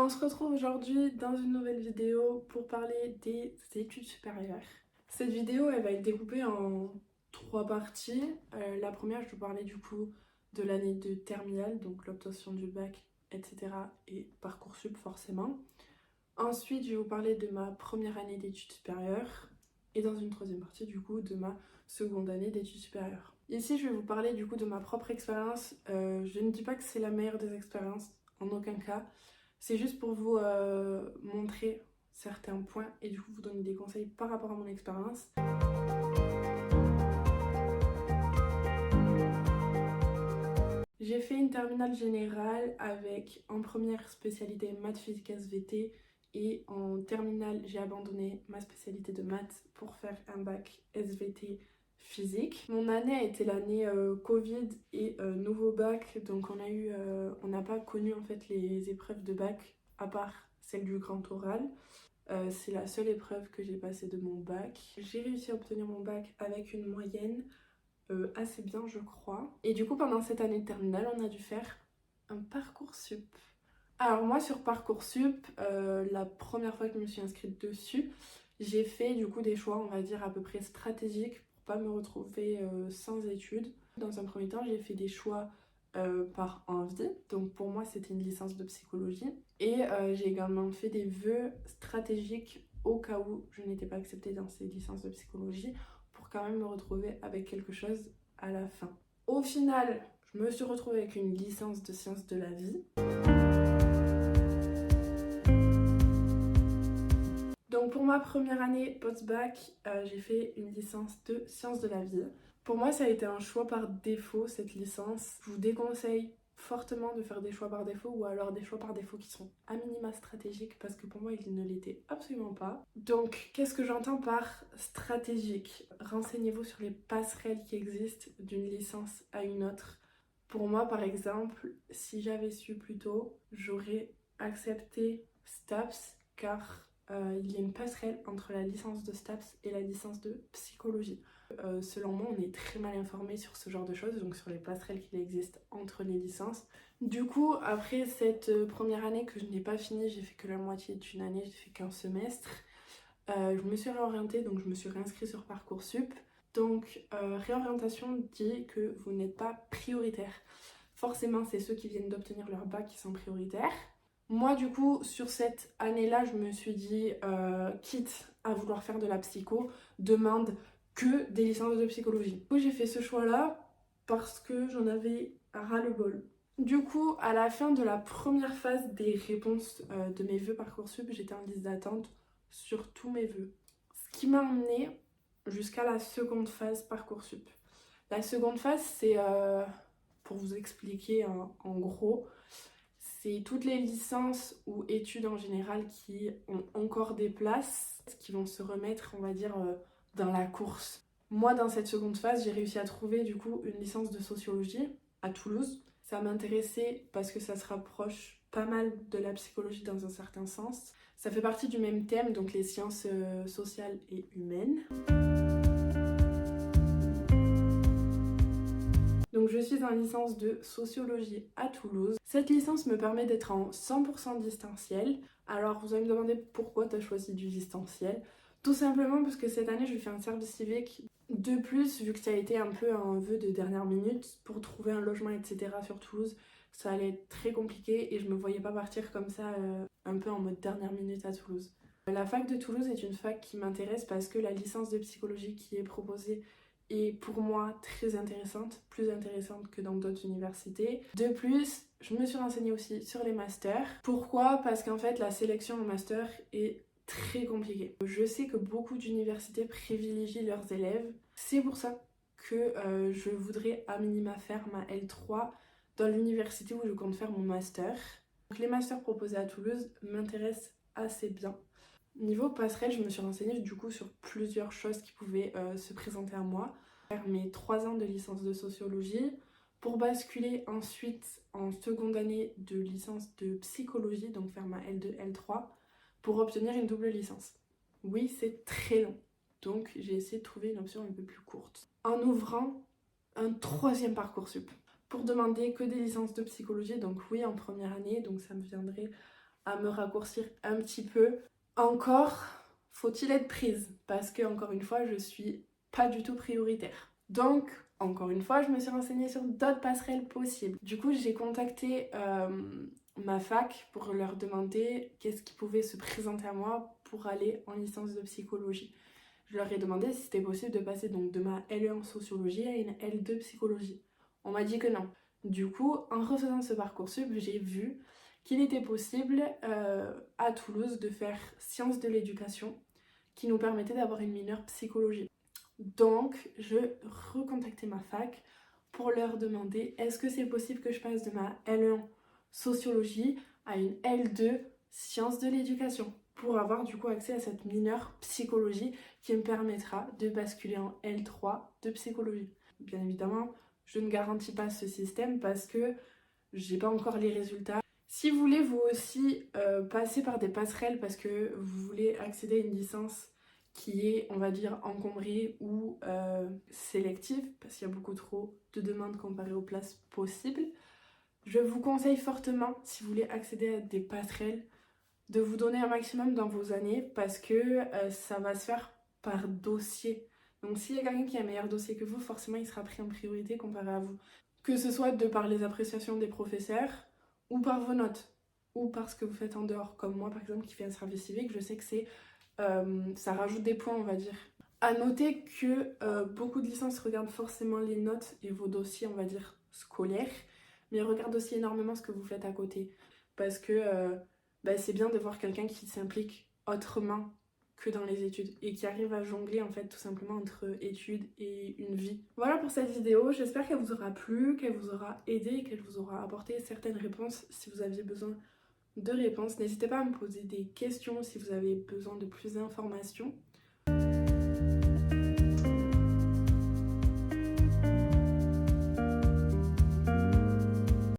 On se retrouve aujourd'hui dans une nouvelle vidéo pour parler des études supérieures. Cette vidéo, elle va être découpée en 3 parties. La première, je vais vous parler du coup de l'année de terminale, donc l'obtention du bac, etc. et Parcoursup forcément. Ensuite, je vais vous parler de ma première année d'études supérieures et dans une troisième partie du coup de ma seconde année d'études supérieures. Ici, je vais vous parler du coup de ma propre expérience. Je ne dis pas que c'est la meilleure des expériences, en aucun cas. C'est juste pour vous montrer certains points et du coup vous donner des conseils par rapport à mon expérience. J'ai fait une terminale générale avec en première spécialité maths, physique, SVT et en terminale j'ai abandonné ma spécialité de maths pour faire un bac SVT physique. Mon année a été l'année Covid et nouveau bac, donc on n'a pas connu en fait les épreuves de bac à part celle du grand oral. C'est la seule épreuve que j'ai passée de mon bac. J'ai réussi à obtenir mon bac avec une moyenne assez bien, je crois. Et du coup, pendant cette année de terminale, on a dû faire un Parcoursup. Alors moi, sur Parcoursup, la première fois que je me suis inscrite dessus, j'ai fait du coup des choix, on va dire, à peu près stratégiques pour pas me retrouver sans études. Dans un premier temps, j'ai fait des choix par envie. Donc pour moi, c'était une licence de psychologie. Et j'ai également fait des vœux stratégiques au cas où je n'étais pas acceptée dans ces licences de psychologie pour quand même me retrouver avec quelque chose à la fin. Au final, je me suis retrouvée avec une licence de sciences de la vie. Donc pour ma première année post-bac, j'ai fait une licence de sciences de la vie. Pour moi, ça a été un choix par défaut, cette licence. Je vous déconseille fortement de faire des choix par défaut ou alors des choix par défaut qui sont à minima stratégiques parce que pour moi, ils ne l'étaient absolument pas. Donc, qu'est-ce que j'entends par stratégique? Renseignez-vous sur les passerelles qui existent d'une licence à une autre. Pour moi, par exemple, si j'avais su plus tôt, j'aurais accepté STAPS car il y a une passerelle entre la licence de STAPS et la licence de psychologie. Selon moi, on est très mal informé sur ce genre de choses, donc sur les passerelles qui existent entre les licences. Du coup, après cette première année que je n'ai pas finie, j'ai fait que la moitié d'une année, j'ai fait qu'un semestre. Je me suis réorientée, donc je me suis réinscrite sur Parcoursup. Donc, réorientation dit que vous n'êtes pas prioritaire. Forcément, c'est ceux qui viennent d'obtenir leur bac qui sont prioritaires. Moi, du coup, sur cette année-là, je me suis dit, quitte à vouloir faire de la psycho, demande que des licences de psychologie. Du coup, j'ai fait ce choix-là parce que j'en avais ras-le-bol. Du coup, à la fin de la première phase des réponses de mes vœux Parcoursup, j'étais en liste d'attente sur tous mes vœux. Ce qui m'a emmenée jusqu'à la seconde phase Parcoursup. La seconde phase, c'est, pour vous expliquer en gros, c'est toutes les licences ou études en général qui ont encore des places, qui vont se remettre, on va dire, dans la course. Moi, dans cette seconde phase, j'ai réussi à trouver du coup une licence de sociologie à Toulouse. Ça m'intéressait parce que ça se rapproche pas mal de la psychologie dans un certain sens. Ça fait partie du même thème, donc les sciences sociales et humaines. Donc je suis en licence de sociologie à Toulouse. Cette licence me permet d'être en 100% distanciel. Alors vous allez me demander pourquoi tu as choisi du distanciel. Tout simplement parce que cette année je fais un service civique. De plus, vu que ça a été un peu un vœu de dernière minute pour trouver un logement, etc. sur Toulouse, ça allait être très compliqué et je me voyais pas partir comme ça un peu en mode dernière minute à Toulouse. La fac de Toulouse est une fac qui m'intéresse parce que la licence de psychologie qui est proposée est pour moi très intéressante, plus intéressante que dans d'autres universités. De plus, je me suis renseignée aussi sur les masters. Pourquoi? Parce qu'en fait, la sélection en master est très compliquée. Je sais que beaucoup d'universités privilégient leurs élèves. C'est pour ça que je voudrais à minima faire ma L3 dans l'université où je compte faire mon master. Donc, les masters proposés à Toulouse m'intéressent assez bien. Niveau passerelle, je me suis renseignée du coup sur plusieurs choses qui pouvaient se présenter à moi. Faire mes 3 ans de licence de sociologie pour basculer ensuite en seconde année de licence de psychologie, donc faire ma L2, L3 pour obtenir une double licence. Oui, c'est très long, donc j'ai essayé de trouver une option un peu plus courte. En ouvrant un 3e Parcoursup pour demander que des licences de psychologie, donc oui en première année, donc ça me viendrait à me raccourcir un petit peu. Encore faut-il être prise parce que, encore une fois, je suis pas du tout prioritaire. Donc, encore une fois, je me suis renseignée sur d'autres passerelles possibles. Du coup, j'ai contacté ma fac pour leur demander qu'est-ce qui pouvait se présenter à moi pour aller en licence de psychologie. Je leur ai demandé si c'était possible de passer donc de ma LE en sociologie à une L2 psychologie. On m'a dit que non. Du coup, en refaisant ce Parcoursup, j'ai vu qu'il était possible à Toulouse de faire sciences de l'éducation qui nous permettait d'avoir une mineure psychologie. Donc, je recontactais ma fac pour leur demander est-ce que c'est possible que je passe de ma L1 sociologie à une L2 sciences de l'éducation pour avoir du coup accès à cette mineure psychologie qui me permettra de basculer en L3 de psychologie. Bien évidemment, je ne garantis pas ce système parce que j'ai pas encore les résultats. Si vous voulez vous aussi passer par des passerelles parce que vous voulez accéder à une licence qui est, on va dire, encombrée ou sélective, parce qu'il y a beaucoup trop de demandes comparées aux places possibles, je vous conseille fortement, si vous voulez accéder à des passerelles, de vous donner un maximum dans vos années parce que ça va se faire par dossier. Donc s'il y a quelqu'un qui a un meilleur dossier que vous, forcément il sera pris en priorité comparé à vous. Que ce soit de par les appréciations des professeurs ou par vos notes ou par ce que vous faites en dehors. Comme moi par exemple qui fais un service civique, je sais que ça rajoute des points on va dire. À noter que beaucoup de licences regardent forcément les notes et vos dossiers on va dire scolaires, mais ils regardent aussi énormément ce que vous faites à côté. Parce que c'est bien de voir quelqu'un qui s'implique autrement que dans les études et qui arrive à jongler en fait tout simplement entre études et une vie. Voilà pour cette vidéo, j'espère qu'elle vous aura plu, qu'elle vous aura aidé, qu'elle vous aura apporté certaines réponses si vous aviez besoin de réponses. N'hésitez pas à me poser des questions si vous avez besoin de plus d'informations.